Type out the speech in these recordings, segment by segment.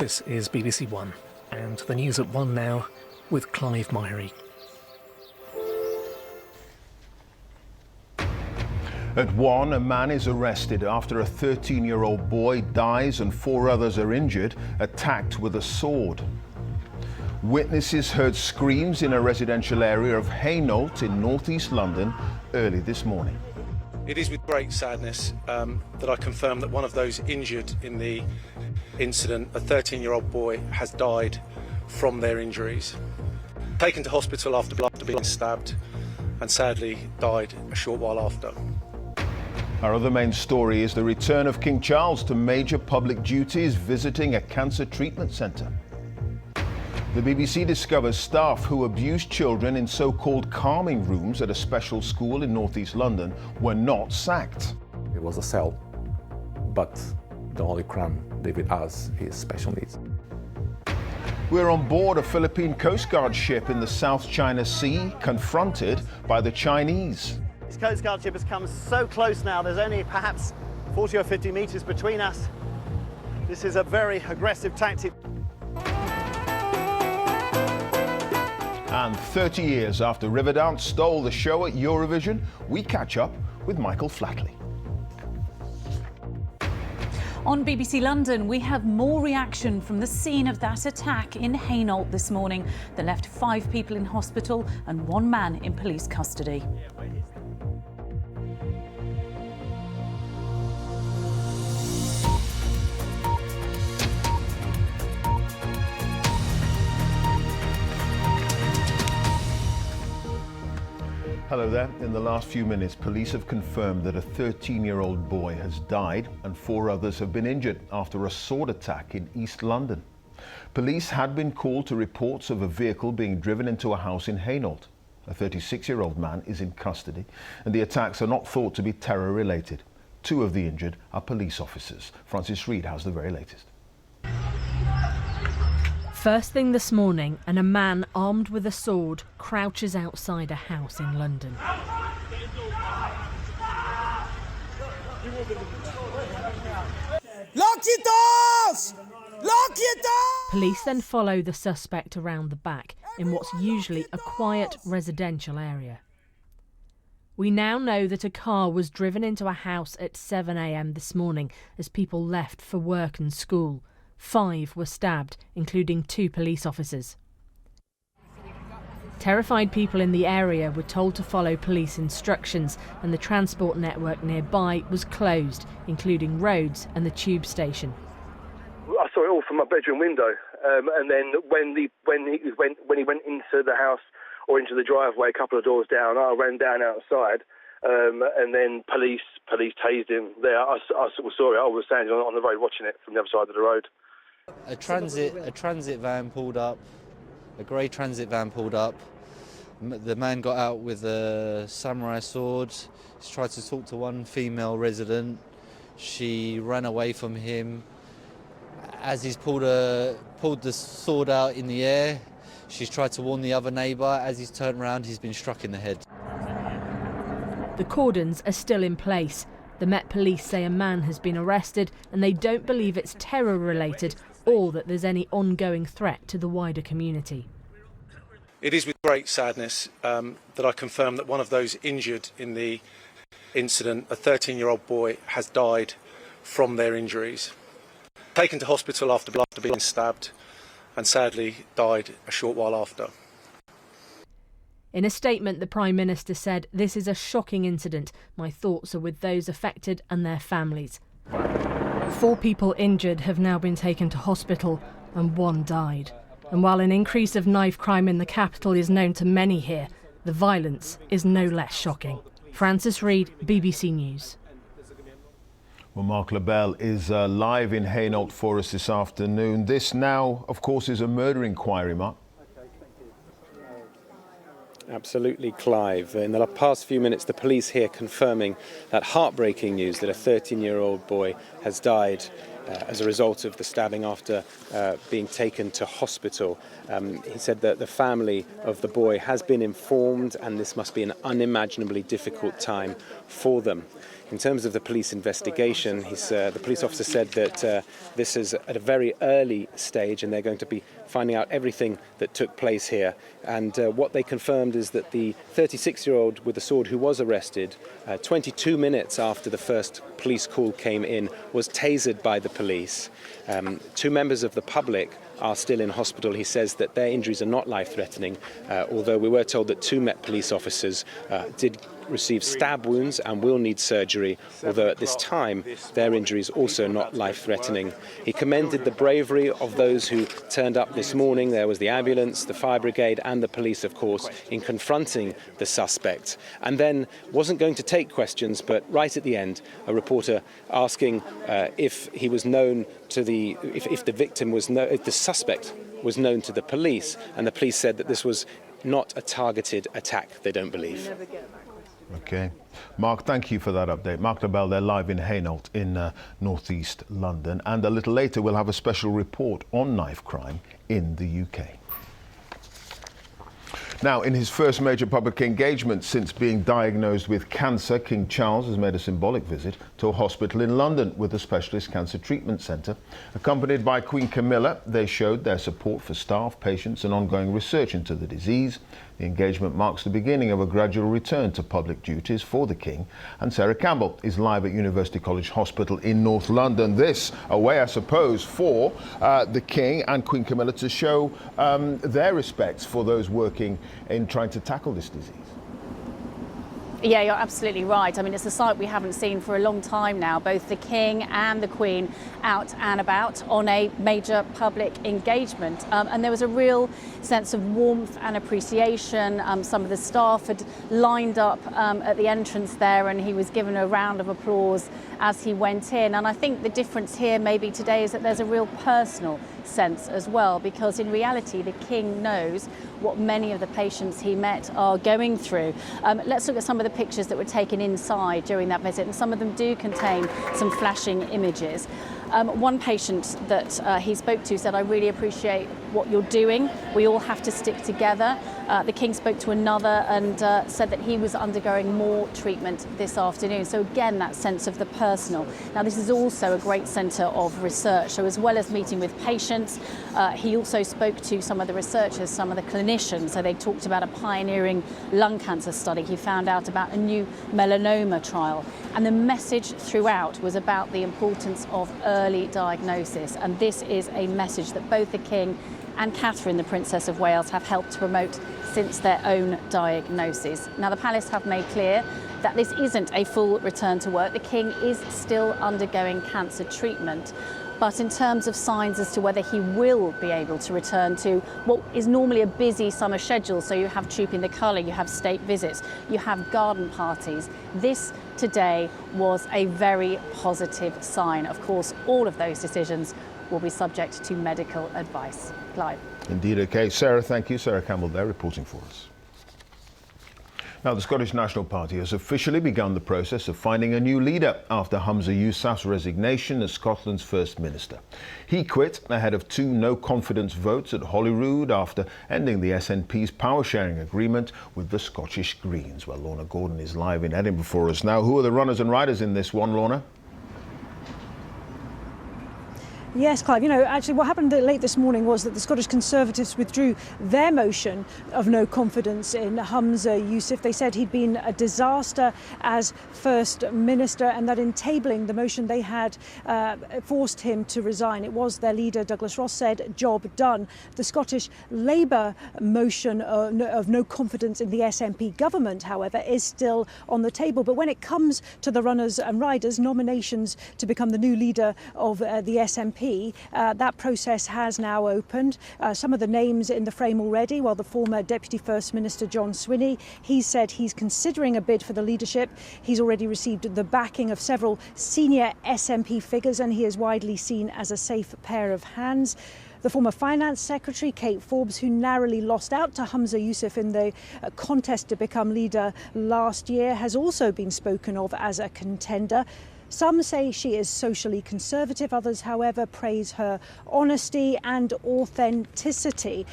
This is BBC One, and the news at 1 now with Clive Myrie. At 1, a man is arrested after a 13-year-old boy dies and 4 others are injured, attacked with a sword. Witnesses heard screams in a residential area of Hainault in northeast London early this morning. It is with great sadness that I confirm that one of those injured in the incident, a 13-year-old boy, has died from their injuries. Taken to hospital after being stabbed and sadly died a short while after. Our other main story is the return of King Charles to major public duties, visiting a cancer treatment centre. The BBC discovers staff who abused children in so-called calming rooms at a special school in northeast London were not sacked. It was a cell, but the only crime David has is special needs. We're on board a Philippine Coast Guard ship in the South China Sea, confronted by the Chinese. This Coast Guard ship has come so close now, there's only perhaps 40 or 50 metres between us. This is a very aggressive tactic. And 30 years after Riverdance stole the show at Eurovision, we catch up with Michael Flatley. On BBC London, we have more reaction from the scene of that attack in Hainault this morning that left 5 people in hospital and 1 man in police custody. Hello there. In the last few minutes, police have confirmed that a 13-year-old boy has died and 4 others have been injured after a sword attack in East London. Police had been called to reports of a vehicle being driven into a house in Hainault. A 36-year-old man is in custody, and the attacks are not thought to be terror-related. 2 of the injured are police officers. Francis Reid has the very latest. First thing this morning, and a man armed with a sword crouches outside a house in London. Lock your doors! Lock your doors! Police then follow the suspect around the back in what's usually a quiet residential area. We now know that a car was driven into a house at 7 a.m. this morning as people left for work and school. 5 were stabbed, including 2 police officers. Terrified people in the area were told to follow police instructions, and the transport network nearby was closed, including roads and the tube station. I saw it all from my bedroom window, and then when he went into the house or into the driveway, a couple of doors down, I ran down outside, and then police tased him there. I saw it. I was standing on the road watching it from the other side of the road. A transit van pulled up, a grey transit van pulled up. The man got out with a samurai sword. He tried to talk to one female resident. She ran away from him. As he's pulled the sword out in the air, she's tried to warn the other neighbour. As he's turned around, he's been struck in the head. The cordons are still in place. The Met Police say a man has been arrested, and they don't believe it's terror-related or that there's any ongoing threat to the wider community. It is with great sadness that I confirm that one of those injured in the incident, a 13-year-old boy, has died from their injuries. Taken to hospital after being stabbed and sadly died a short while after. In a statement, the Prime Minister said, "This is a shocking incident. My thoughts are with those affected and their families." 4 people injured have now been taken to hospital and 1 died. And while an increase of knife crime in the capital is known to many here, the violence is no less shocking. Francis Reid, BBC News. Well, Mark LaBelle is live in Hainault for us this afternoon. This now, of course, is a murder inquiry, Mark. Absolutely, Clive. In the past few minutes, the police here confirming that heartbreaking news that a 13-year-old boy has died as a result of the stabbing after being taken to hospital. He said that the family of the boy has been informed, and this must be an unimaginably difficult time for them. In terms of the police investigation, the police officer said that this is at a very early stage and they're going to be finding out everything that took place here. And what they confirmed is that the 36-year-old with the sword who was arrested 22 minutes after the first police call came in was tasered by the police. Two members of the public are still in hospital. He says that their injuries are not life-threatening, although we were told that two Met police officers did receive stab wounds and will need surgery, although at this time their injuries also not life-threatening. He commended the bravery of those who turned up this morning. There was the ambulance, the fire brigade and the police, of course, in confronting the suspect. And then wasn't going to take questions, but right at the end, a reporter asking if he was known to if the suspect was known to the police, and the police said that this was not a targeted attack, they don't believe. Okay. Mark, thank you for that update. Mark Lebel there live in Hainault in northeast London. And a little later we'll have a special report on knife crime in the UK. Now, in his first major public engagement since being diagnosed with cancer, King Charles has made a symbolic visit to a hospital in London with a specialist cancer treatment centre. Accompanied by Queen Camilla, they showed their support for staff, patients and ongoing research into the disease. The engagement marks the beginning of a gradual return to public duties for the King. And Sarah Campbell is live at University College Hospital in North London. This, a way, I suppose, for the King and Queen Camilla to show their respects for those working in trying to tackle this disease. Yeah, you're absolutely right. I mean, it's a sight we haven't seen for a long time now, both the King and the Queen out and about on a major public engagement. And there was a real sense of warmth and appreciation. Some of the staff had lined up at the entrance there and he was given a round of applause as he went in. And I think the difference here maybe today is that there's a real personal sense as well, because in reality the King knows what many of the patients he met are going through. Let's look at some of the pictures that were taken inside during that visit, and some of them do contain some flashing images. One patient that he spoke to said, "I really appreciate what you're doing. We all have to stick together." The King spoke to another and said that he was undergoing more treatment this afternoon. So again, that sense of the personal. Now, this is also a great centre of research. So as well as meeting with patients, he also spoke to some of the researchers, some of the clinicians. So they talked about a pioneering lung cancer study. He found out about a new melanoma trial. And the message throughout was about the importance of early diagnosis. And this is a message that both the King and Catherine, the Princess of Wales, have helped to promote since their own diagnosis. Now, the Palace have made clear that this isn't a full return to work. The King is still undergoing cancer treatment. But in terms of signs as to whether he will be able to return to what is normally a busy summer schedule, so you have Troop in the Colour, you have state visits, you have garden parties, this today was a very positive sign. Of course, all of those decisions will be subject to medical advice. Clive. Indeed, okay. Sarah, thank you. Sarah Campbell there reporting for us. Now, the Scottish National Party has officially begun the process of finding a new leader after Humza Yousaf's resignation as Scotland's First Minister. He quit ahead of two no-confidence votes at Holyrood after ending the SNP's power-sharing agreement with the Scottish Greens. Well, Lorna Gordon is live in Edinburgh for us now. Who are the runners and riders in this one, Lorna? Yes, Clive, actually what happened late this morning was that the Scottish Conservatives withdrew their motion of no confidence in Humza Yousaf. They said he'd been a disaster as First Minister and that in tabling the motion they had forced him to resign. It was their leader, Douglas Ross, said, job done. The Scottish Labour motion of no confidence in the SNP government, however, is still on the table. But when it comes to the runners and riders, nominations to become the new leader of the SNP, that process has now opened. Some of the names in the frame already, while the former Deputy First Minister John Swinney, he said he's considering a bid for the leadership. He's already received the backing of several senior SNP figures and he is widely seen as a safe pair of hands. The former Finance Secretary, Kate Forbes, who narrowly lost out to Humza Yousaf in the contest to become leader last year, has also been spoken of as a contender. Some say she is socially conservative, others, however, praise her honesty and authenticity.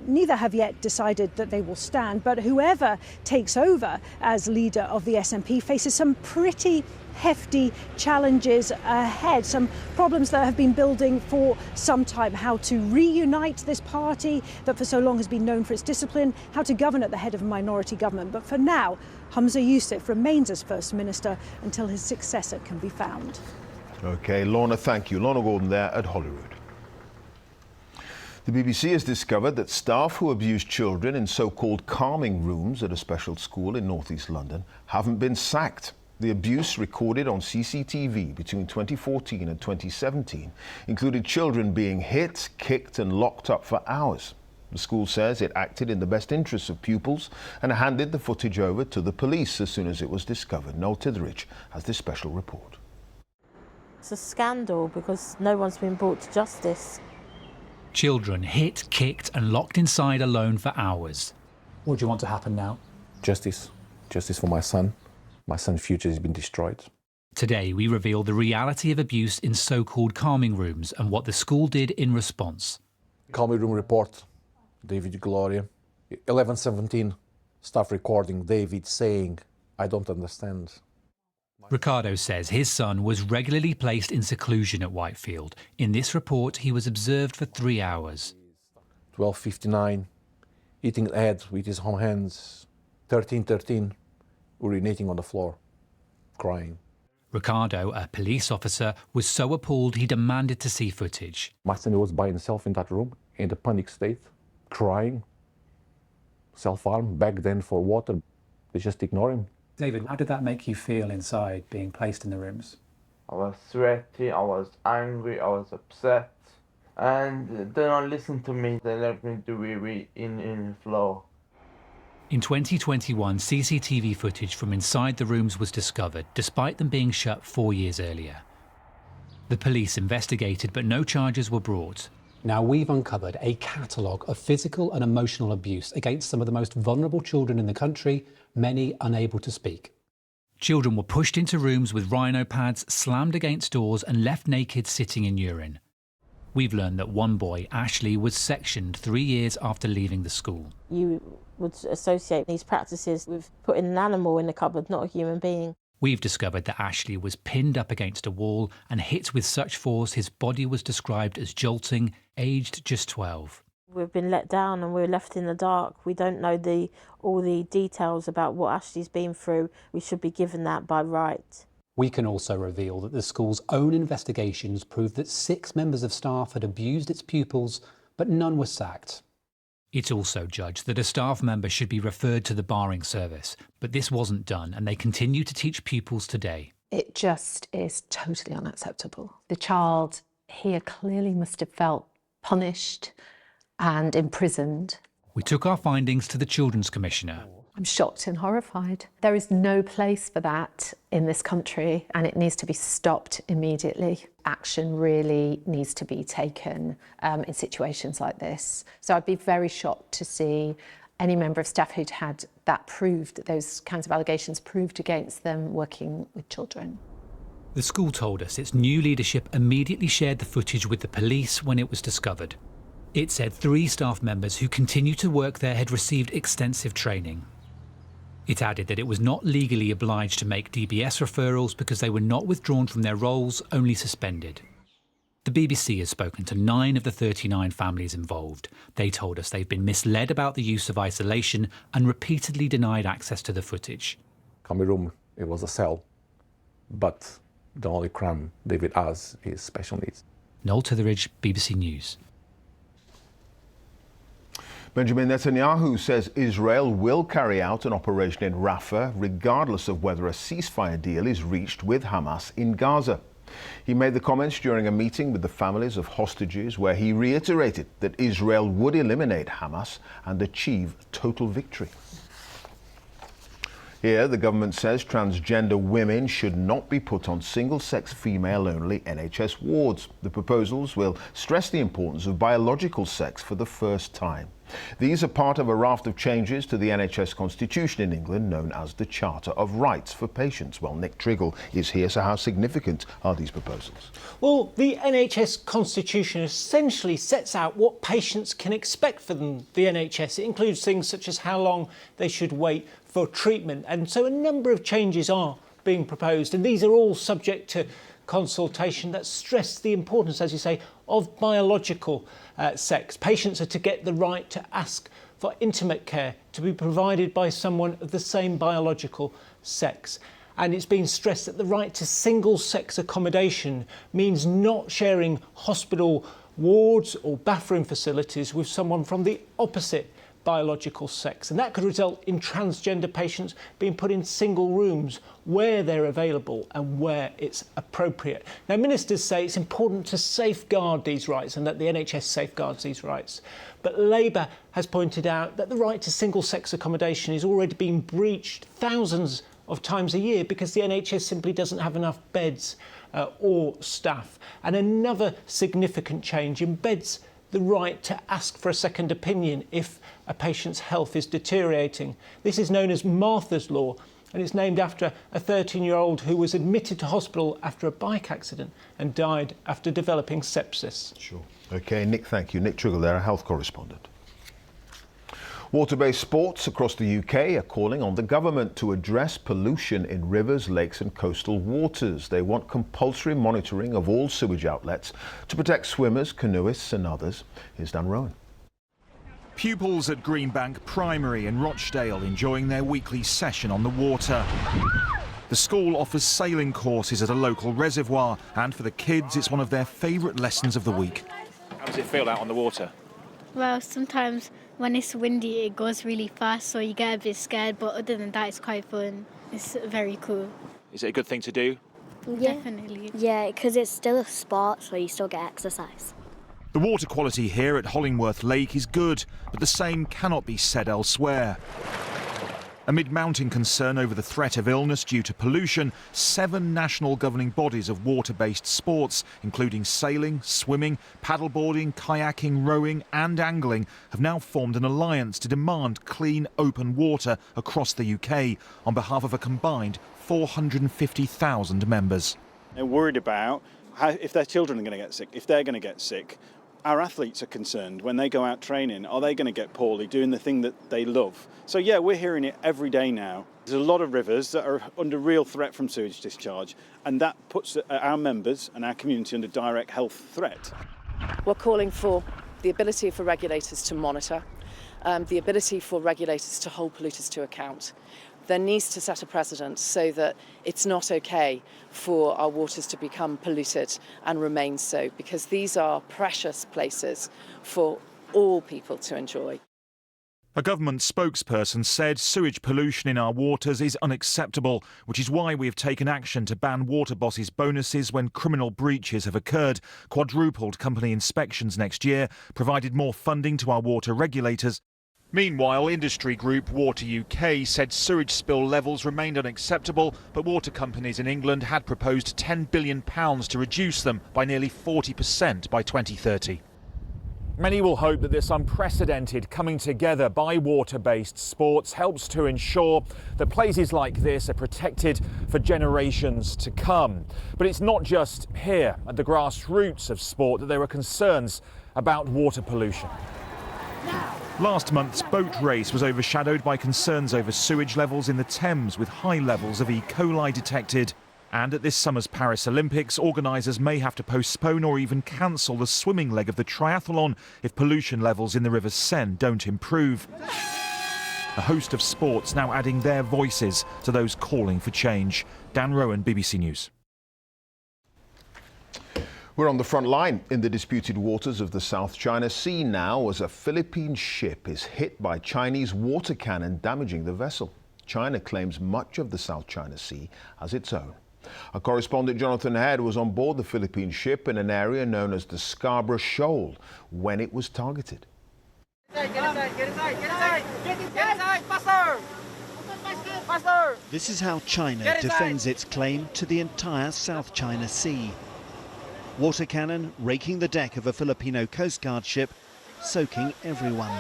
Neither have yet decided that they will stand, but whoever takes over as leader of the SNP faces some pretty hefty challenges ahead, some problems that have been building for some time. How to reunite this party that for so long has been known for its discipline, how to govern at the head of a minority government. But for now, Humza Yousaf remains as First Minister until his successor can be found. OK, Lorna, thank you. Lorna Gordon there at Holyrood. The BBC has discovered that staff who abuse children in so-called calming rooms at a special school in northeast London haven't been sacked. The abuse recorded on CCTV between 2014 and 2017 included children being hit, kicked and locked up for hours. The school says it acted in the best interests of pupils and handed the footage over to the police as soon as it was discovered. Noel Titheridge has this special report. It's a scandal because no one's been brought to justice. Children hit, kicked and locked inside alone for hours. What do you want to happen now? Justice. Justice for my son. My son's future has been destroyed. Today we reveal the reality of abuse in so-called calming rooms and what the school did in response. Calming room report. David Gloria. 11:17. Staff recording David saying, "I don't understand." Ricardo says his son was regularly placed in seclusion at Whitefield. In this report, he was observed for 3 hours. 12:59, eating head with his own hands. 13:13, urinating on the floor, crying. Ricardo, a police officer, was so appalled he demanded to see footage. My son was by himself in that room, in a panic state, crying, self-harm, back then for water. They just ignore him. David, how did that make you feel inside, being placed in the rooms? I was sweaty, I was angry, I was upset. And they don't listen to me, they left me to be in the floor. In 2021, CCTV footage from inside the rooms was discovered, despite them being shut 4 years earlier. The police investigated, but no charges were brought. Now, we've uncovered a catalogue of physical and emotional abuse against some of the most vulnerable children in the country, many unable to speak. Children were pushed into rooms with rhino pads, slammed against doors and left naked sitting in urine. We've learned that one boy, Ashley, was sectioned 3 years after leaving the school. You would associate these practices with putting an animal in the cupboard, not a human being. We've discovered that Ashley was pinned up against a wall and hit with such force his body was described as jolting, aged just 12. We've been let down and we're left in the dark. We don't know all the details about what Ashley's been through. We should be given that by right. We can also reveal that the school's own investigations proved that 6 members of staff had abused its pupils, but none were sacked. It's also judged that a staff member should be referred to the barring service, but this wasn't done and they continue to teach pupils today. It just is totally unacceptable. The child here clearly must have felt punished and imprisoned. We took our findings to the Children's Commissioner. I'm shocked and horrified. There is no place for that in this country and it needs to be stopped immediately. Action really needs to be taken in situations like this. So I'd be very shocked to see any member of staff who'd had that proved, those kinds of allegations proved against them working with children. The school told us its new leadership immediately shared the footage with the police when it was discovered. It said 3 staff members who continue to work there had received extensive training. It added that it was not legally obliged to make DBS referrals because they were not withdrawn from their roles, only suspended. The BBC has spoken to 9 of the 39 families involved. They told us they've been misled about the use of isolation and repeatedly denied access to the footage. Common room, it was a cell, but the only crime David has is special needs. Noel Titheridge, BBC News. Benjamin Netanyahu says Israel will carry out an operation in Rafah regardless of whether a ceasefire deal is reached with Hamas in Gaza. He made the comments during a meeting with the families of hostages where he reiterated that Israel would eliminate Hamas and achieve total victory. Here, the government says transgender women should not be put on single-sex female-only NHS wards. The proposals will stress the importance of biological sex for the first time. These are part of a raft of changes to the NHS constitution in England known as the Charter of Rights for Patients. Well, Nick Triggle is here, so how significant are these proposals? Well, the NHS constitution essentially sets out what patients can expect from the NHS. It includes things such as how long they should wait for treatment, and so a number of changes are being proposed, and these are all subject to consultation that stress the importance, as you say, of biological sex. Patients are to get the right to ask for intimate care to be provided by someone of the same biological sex. And it's been stressed that the right to single-sex accommodation means not sharing hospital wards or bathroom facilities with someone from the opposite biological sex, and that could result in transgender patients being put in single rooms where they're available and where it's appropriate. Now, ministers say it's important to safeguard these rights and that the NHS safeguards these rights, but Labour has pointed out that the right to single-sex accommodation is already being breached thousands of times a year because the NHS simply doesn't have enough beds or staff. And another significant change embeds the right to ask for a second opinion if a patient's health is deteriorating. This is known as Martha's Law, and it's named after a 13-year-old who was admitted to hospital after a bike accident and died after developing sepsis. Sure. OK, Nick, thank you. Nick Triggle there, a health correspondent. Water-based sports across the UK are calling on the government to address pollution in rivers, lakes and coastal waters. They want compulsory monitoring of all sewage outlets to protect swimmers, canoeists and others. Here's Dan Rowan. Pupils at Greenbank Primary in Rochdale enjoying their weekly session on the water. The school offers sailing courses at a local reservoir, and for the kids it's one of their favourite lessons of the week. How does it feel out on the water? Well, sometimes when it's windy it goes really fast, so you get a bit scared, but other than that it's quite fun. It's very cool. Is it a good thing to do? Yeah. Definitely. Yeah, because it's still a sport, so you still get exercise. The water quality here at Hollingworth Lake is good, but the same cannot be said elsewhere. Amid mounting concern over the threat of illness due to pollution, 7 national governing bodies of water-based sports, including sailing, swimming, paddleboarding, kayaking, rowing and angling, have now formed an alliance to demand clean, open water across the UK on behalf of a combined 450,000 members. They're worried about if their children are going to get sick, if they're going to get sick. Our athletes are concerned when they go out training, are they going to get poorly doing the thing that they love? So yeah, we're hearing it every day now. There's a lot of rivers that are under real threat from sewage discharge, and that puts our members and our community under direct health threat. We're calling for the ability for regulators to monitor, the ability for regulators to hold polluters to account. There needs to set a precedent so that it's not OK for our waters to become polluted and remain so, because these are precious places for all people to enjoy. A government spokesperson said sewage pollution in our waters is unacceptable, which is why we have taken action to ban water bosses' bonuses when criminal breaches have occurred, quadrupled company inspections next year, provided more funding to our water regulators. Meanwhile, industry group Water UK said sewage spill levels remained unacceptable, but water companies in England had proposed £10 billion to reduce them by nearly 40% by 2030. Many will hope that this unprecedented coming together by water-based sports helps to ensure that places like this are protected for generations to come. But it's not just here at the grassroots of sport that there are concerns about water pollution. Last month's boat race was overshadowed by concerns over sewage levels in the Thames, with high levels of E. coli detected. And at this summer's Paris Olympics, organisers may have to postpone or even cancel the swimming leg of the triathlon if pollution levels in the River Seine don't improve. A host of sports now adding their voices to those calling for change. Dan Rowan, BBC News. We're on the front line in the disputed waters of the South China Sea now as a Philippine ship is hit by Chinese water cannon, damaging the vessel. China claims much of the South China Sea as its own. Our correspondent Jonathan Head was on board the Philippine ship in an area known as the Scarborough Shoal when it was targeted. Get inside, get inside, get inside, get inside, faster! Faster! This is how China defends its claim to the entire South China Sea. Water cannon raking the deck of a Filipino Coast Guard ship, soaking everyone.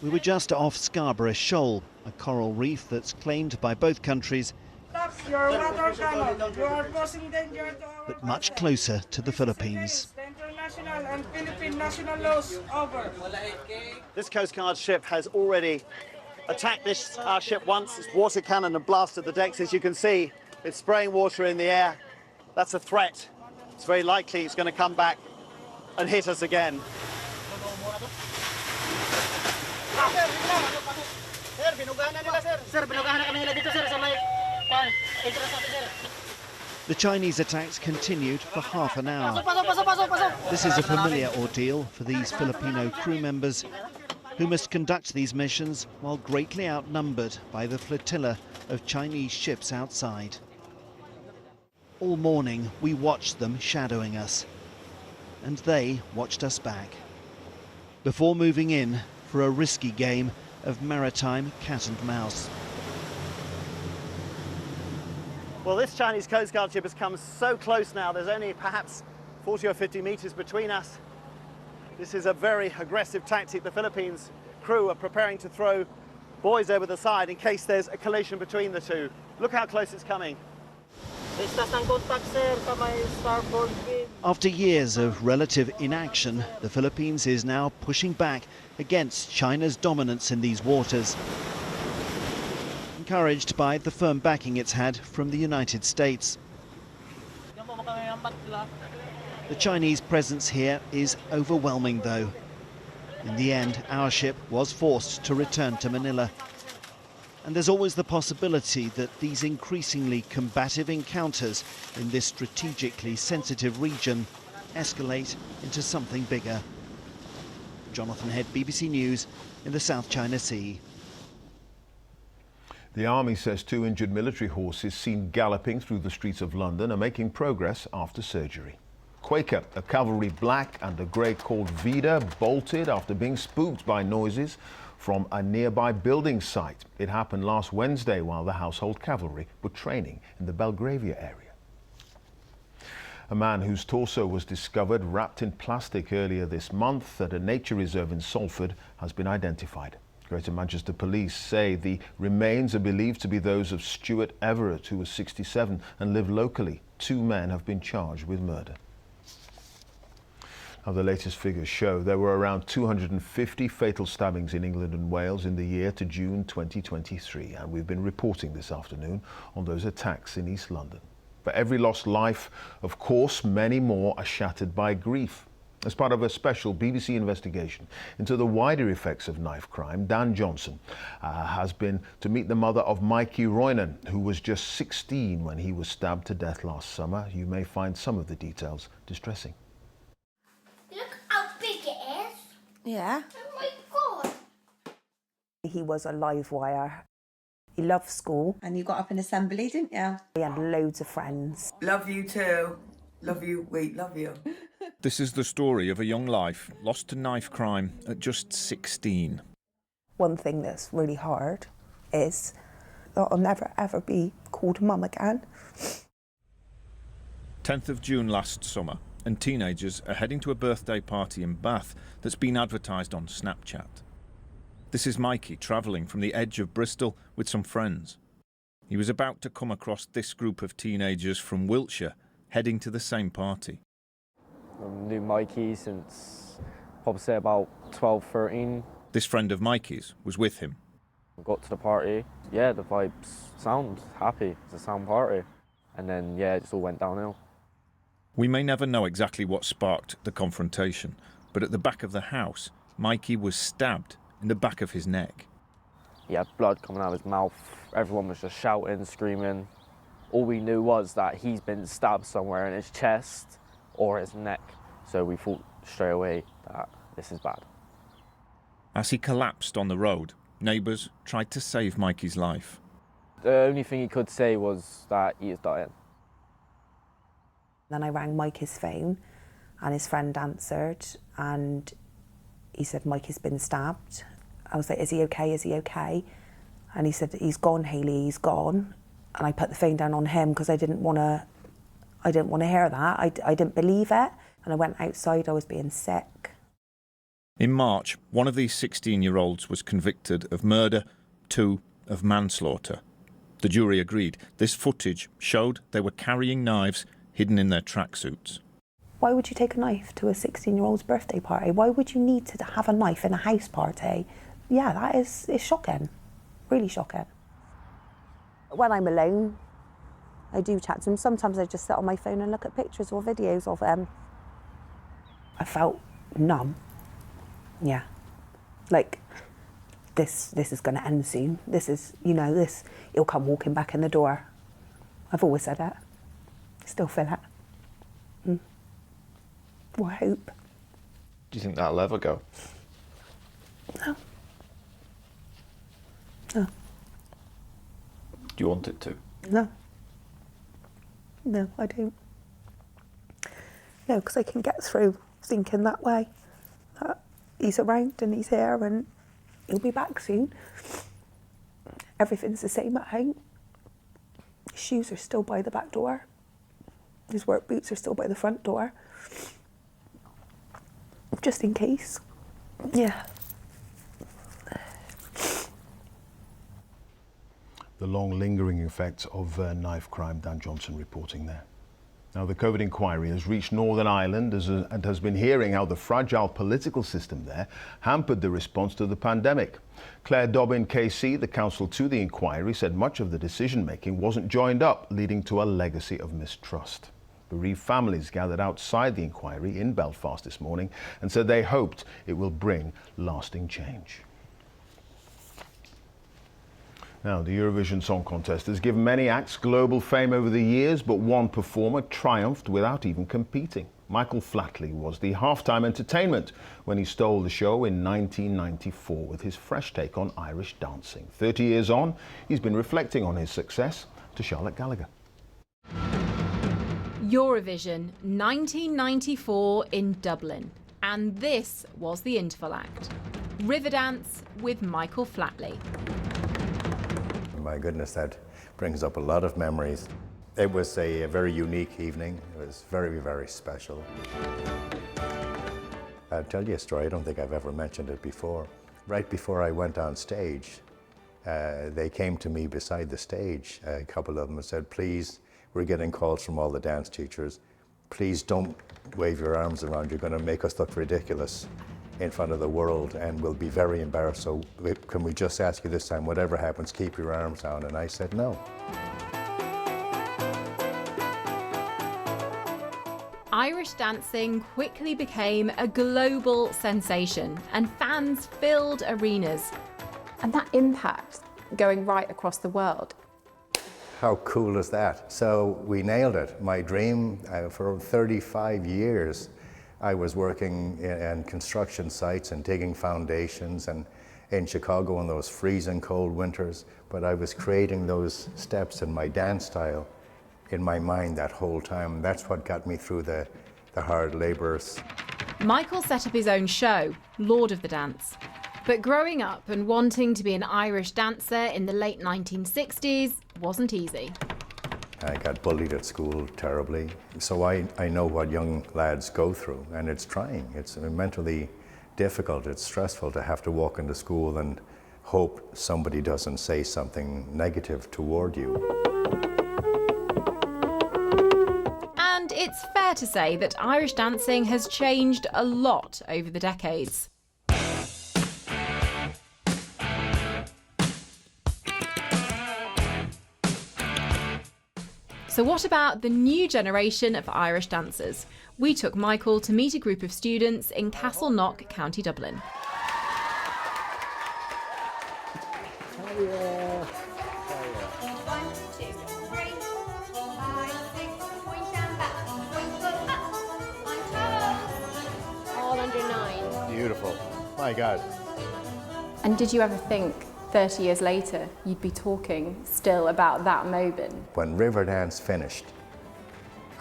We were just off Scarborough Shoal, a coral reef that's claimed by both countries, but much closer to the Philippines. This Coast Guard ship has already attacked our ship once. Its water cannon and blasted the decks. As you can see, it's spraying water in the air. That's a threat. It's very likely it's going to come back and hit us again. The Chinese attacks continued for half an hour. This is a familiar ordeal for these Filipino crew members who must conduct these missions while greatly outnumbered by the flotilla of Chinese ships outside. All morning we watched them shadowing us, and they watched us back, before moving in for a risky game of maritime cat and mouse. Well, this Chinese Coast Guard ship has come so close now, there's only perhaps 40 or 50 meters between us. This is a very aggressive tactic. The Philippines crew are preparing to throw buoys over the side in case there's a collision between the two. Look how close it's coming. After years of relative inaction, the Philippines is now pushing back against China's dominance in these waters, encouraged by the firm backing it's had from the United States. The Chinese presence here is overwhelming, though. In the end, our ship was forced to return to Manila. And there's always the possibility that these increasingly combative encounters in this strategically sensitive region escalate into something bigger. Jonathan Head, BBC News, in the South China Sea. The army says 2 injured military horses seen galloping through the streets of London are making progress after surgery. Quaker, a cavalry black and a grey called Vida, bolted after being spooked by noises from a nearby building site. It happened last Wednesday while the household cavalry were training in the Belgravia area. A man whose torso was discovered wrapped in plastic earlier this month at a nature reserve in Salford has been identified. Greater Manchester Police say the remains are believed to be those of Stuart Everett, who was 67 and lived locally. 2 men have been charged with murder. Now, the latest figures show there were around 250 fatal stabbings in England and Wales in the year to June 2023, and we've been reporting this afternoon on those attacks in East London. For every lost life, of course, many more are shattered by grief. As part of a special BBC investigation into the wider effects of knife crime, Dan Johnson has been to meet the mother of Mikey Roynan, who was just 16 when he was stabbed to death last summer. You may find some of the details distressing. Look how big it is. Yeah. Oh my God. He was a live wire. He loved school. And you got up in assembly, didn't you? He had loads of friends. Love you too. Love you. Wait, love you. This is the story of a young life lost to knife crime at just 16. One thing that's really hard is that I'll never ever be called mum again. 10th of June last summer, and teenagers are heading to a birthday party in Bath that's been advertised on Snapchat. This is Mikey travelling from the edge of Bristol with some friends. He was about to come across this group of teenagers from Wiltshire heading to the same party. I knew Mikey since probably say about 12, 13. This friend of Mikey's was with him. Got to the party, yeah, the vibes sound happy, it's a sound party. And then, yeah, it just all went downhill. We may never know exactly what sparked the confrontation, but at the back of the house, Mikey was stabbed in the back of his neck. He had blood coming out of his mouth, everyone was just shouting, screaming. All we knew was that he's been stabbed somewhere in his chest or his neck, so we thought straight away that this is bad. As he collapsed on the road, neighbours tried to save Mikey's life. The only thing he could say was that he is dying. Then I rang Mikey's phone and his friend answered and he said, Mikey's been stabbed. I was like, is he okay, is he okay? And he said, he's gone, Hayley, he's gone. And I put the phone down on him because I didn't want to hear that. I didn't believe it. And I went outside, I was being sick. In March, one of these 16-year-olds was convicted of murder, 2 of manslaughter. The jury agreed. This footage showed they were carrying knives hidden in their tracksuits. Why would you take a knife to a 16-year-old's birthday party? Why would you need to have a knife in a house party? Yeah, that is shocking. Really shocking. When I'm alone, I do chat to him. Sometimes I just sit on my phone and look at pictures or videos of him. I felt numb. Yeah. Like, this is going to end soon. This is, you know, he'll come walking back in the door. I've always said it. Still feel it. Well, I hope. Do you think that'll ever go? No. No. Do you want it to? No. No, I don't. No, because I can get through thinking that way. That he's around and he's here and he'll be back soon. Everything's the same at home. His shoes are still by the back door. His work boots are still by the front door. Just in case. Yeah. The long lingering effects of knife crime. Dan Johnson reporting there. Now, the COVID inquiry has reached Northern Ireland and has been hearing how the fragile political system there hampered the response to the pandemic. Claire Dobbin KC, the counsel to the inquiry, said much of the decision-making wasn't joined up, leading to a legacy of mistrust. Bereaved families gathered outside the inquiry in Belfast this morning and said they hoped it will bring lasting change. Now, the Eurovision Song Contest has given many acts global fame over the years, but one performer triumphed without even competing. Michael Flatley was the halftime entertainment when he stole the show in 1994 with his fresh take on Irish dancing. 30 years on, he's been reflecting on his success to Charlotte Gallagher. Eurovision 1994 in Dublin, and this was the interval act. Riverdance with Michael Flatley. My goodness, that brings up a lot of memories. It was a very unique evening. It was very, very special. I'll tell you a story. I don't think I've ever mentioned it before. Right before I went on stage, they came to me beside the stage, a couple of them, and said, please, we're getting calls from all the dance teachers. Please don't wave your arms around. You're going to make us look ridiculous in front of the world and we'll be very embarrassed. So can we just ask you this time, whatever happens, keep your arms down? And I said no. Irish dancing quickly became a global sensation and fans filled arenas. And that impact going right across the world. How cool is that? So we nailed it. My dream for 35 years, I was working in construction sites and digging foundations and in Chicago in those freezing cold winters, but I was creating those steps in my dance style in my mind that whole time. That's what got me through the hard labours. Michael set up his own show, Lord of the Dance. But growing up and wanting to be an Irish dancer in the late 1960s wasn't easy. I got bullied at school terribly, so I know what young lads go through, and it's trying. It's mentally difficult, it's stressful to have to walk into school and hope somebody doesn't say something negative toward you. And it's fair to say that Irish dancing has changed a lot over the decades. So what about the new generation of Irish dancers? We took Michael to meet a group of students in Castleknock, County Dublin. All under 9. Beautiful. My God. And did you ever think 30 years later you'd be talking still about that moment? When Riverdance finished,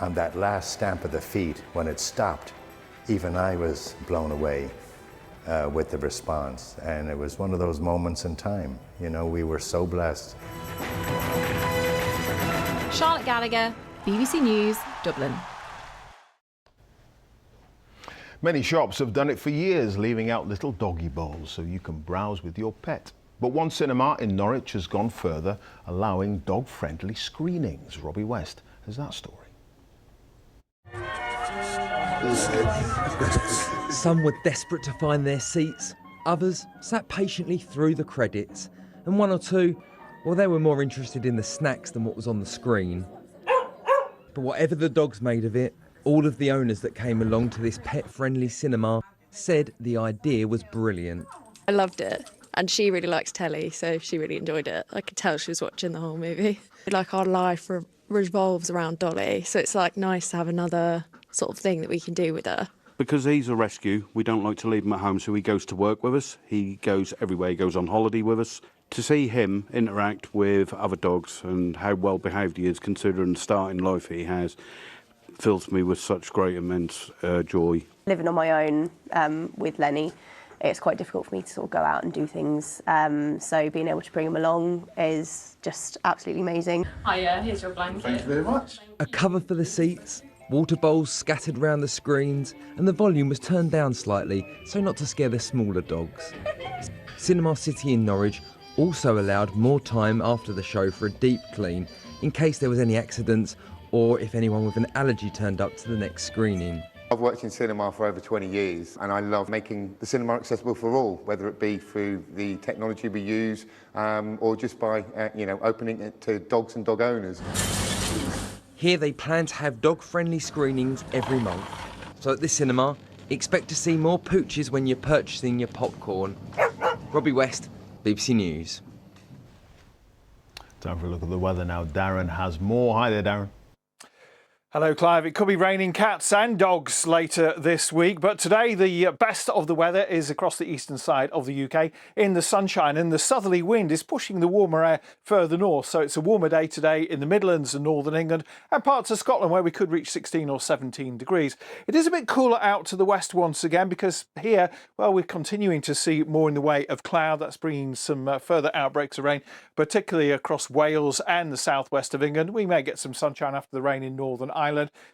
on that last stamp of the feet, when it stopped, even I was blown away with the response. And it was one of those moments in time. You know, we were so blessed. Charlotte Gallagher, BBC News, Dublin. Many shops have done it for years, leaving out little doggy bowls so you can browse with your pet. But one cinema in Norwich has gone further, allowing dog-friendly screenings. Robbie West has that story. Some were desperate to find their seats. Others sat patiently through the credits. and one or two, well, they were more interested in the snacks than what was on the screen. But whatever the dogs made of it, all of the owners that came along to this pet-friendly cinema said the idea was brilliant. I loved it, and she really likes telly, so she really enjoyed it. I could tell she was watching the whole movie. Like, our life revolves around Dolly, so it's like nice to have another sort of thing that we can do with her. Because he's a rescue, we don't like to leave him at home, so he goes to work with us. He goes everywhere. He goes on holiday with us. To see him interact with other dogs and how well behaved he is, considering the starting life he has, fills me with such great immense joy. Living on my own with Lenny, it's quite difficult for me to sort of go out and do things. So being able to bring him along is just absolutely amazing. Hiya, here's your blanket. Thank you very much. A cover for the seats, water bowls scattered around the screens, and the volume was turned down slightly so not to scare the smaller dogs. Cinema City in Norwich also allowed more time after the show for a deep clean in case there was any accidents or if anyone with an allergy turned up to the next screening. I've worked in cinema for over 20 years and I love making the cinema accessible for all, whether it be through the technology we use or just by opening it to dogs and dog owners. Here they plan to have dog-friendly screenings every month. So at this cinema, expect to see more pooches when you're purchasing your popcorn. Robbie West, BBC News. Time for a look at the weather now. Darren has more. Hi there, Darren. Hello, Clive. It could be raining cats and dogs later this week, but today the best of the weather is across the eastern side of the UK in the sunshine, and the southerly wind is pushing the warmer air further north. So it's a warmer day today in the Midlands and northern England and parts of Scotland where we could reach 16 or 17 degrees. It is a bit cooler out to the west once again because here, well, we're continuing to see more in the way of cloud. That's bringing some further outbreaks of rain, particularly across Wales and the southwest of England. We may get some sunshine after the rain in Northern Ireland.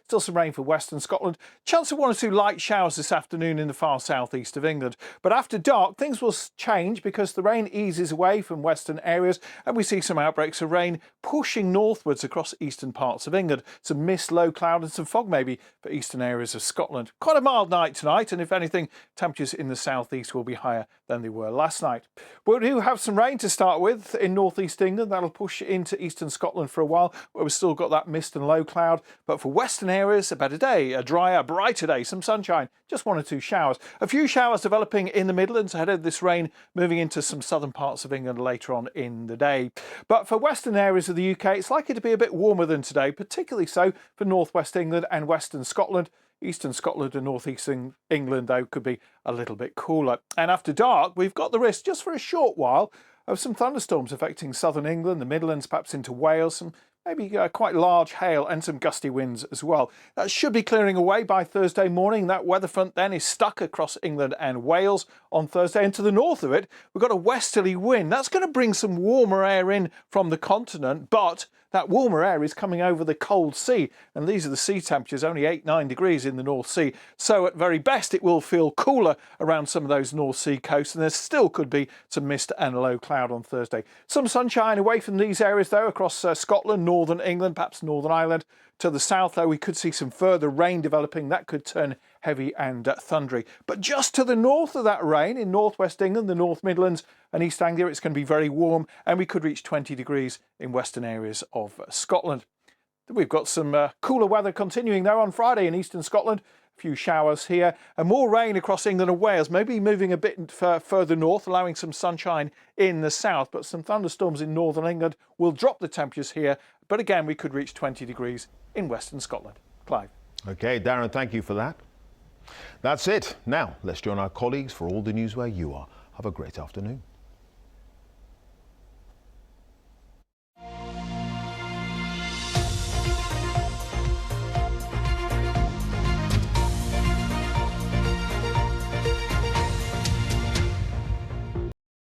Still some rain for western Scotland. Chance of 1 or 2 light showers this afternoon in the far southeast of England. But after dark, things will change because the rain eases away from western areas and we see some outbreaks of rain pushing northwards across eastern parts of England. Some mist, low cloud and some fog maybe for eastern areas of Scotland. Quite a mild night tonight, and if anything, temperatures in the southeast will be higher than they were last night. But we do have some rain to start with in northeast England. That'll push into eastern Scotland for a while, where we've still got that mist and low cloud. But for western areas, a better day, a drier, brighter day, some sunshine, just 1 or 2 showers. A few showers developing in the Midlands ahead of this rain moving into some southern parts of England later on in the day. But for western areas of the UK, it's likely to be a bit warmer than today, particularly so for northwest England and western Scotland. Eastern Scotland and northeastern England, though, could be a little bit cooler. And after dark, we've got the risk, just for a short while, of some thunderstorms affecting southern England, the Midlands, perhaps into Wales, some maybe quite large hail and some gusty winds as well. That should be clearing away by Thursday morning. That weather front then is stuck across England and Wales on Thursday. And to the north of it, we've got a westerly wind. That's going to bring some warmer air in from the continent, but that warmer air is coming over the cold sea, and these are the sea temperatures, only 8-9 degrees in the North Sea. So at very best, it will feel cooler around some of those North Sea coasts, and there still could be some mist and low cloud on Thursday. Some sunshine away from these areas, though, across Scotland, northern England, perhaps Northern Ireland. To the south, though, we could see some further rain developing. That could turn heavy and thundery. But just to the north of that rain, in northwest England, the North Midlands and East Anglia, it's going to be very warm, and we could reach 20 degrees in western areas of Scotland. We've got some cooler weather continuing, though, on Friday in eastern Scotland. A few showers here, and more rain across England and Wales, maybe moving a bit further north, allowing some sunshine in the south, but some thunderstorms in northern England will drop the temperatures here. But again, we could reach 20 degrees in western Scotland. Clive. OK, Darren, thank you for that. That's it. Now, let's join our colleagues for all the news where you are. Have a great afternoon.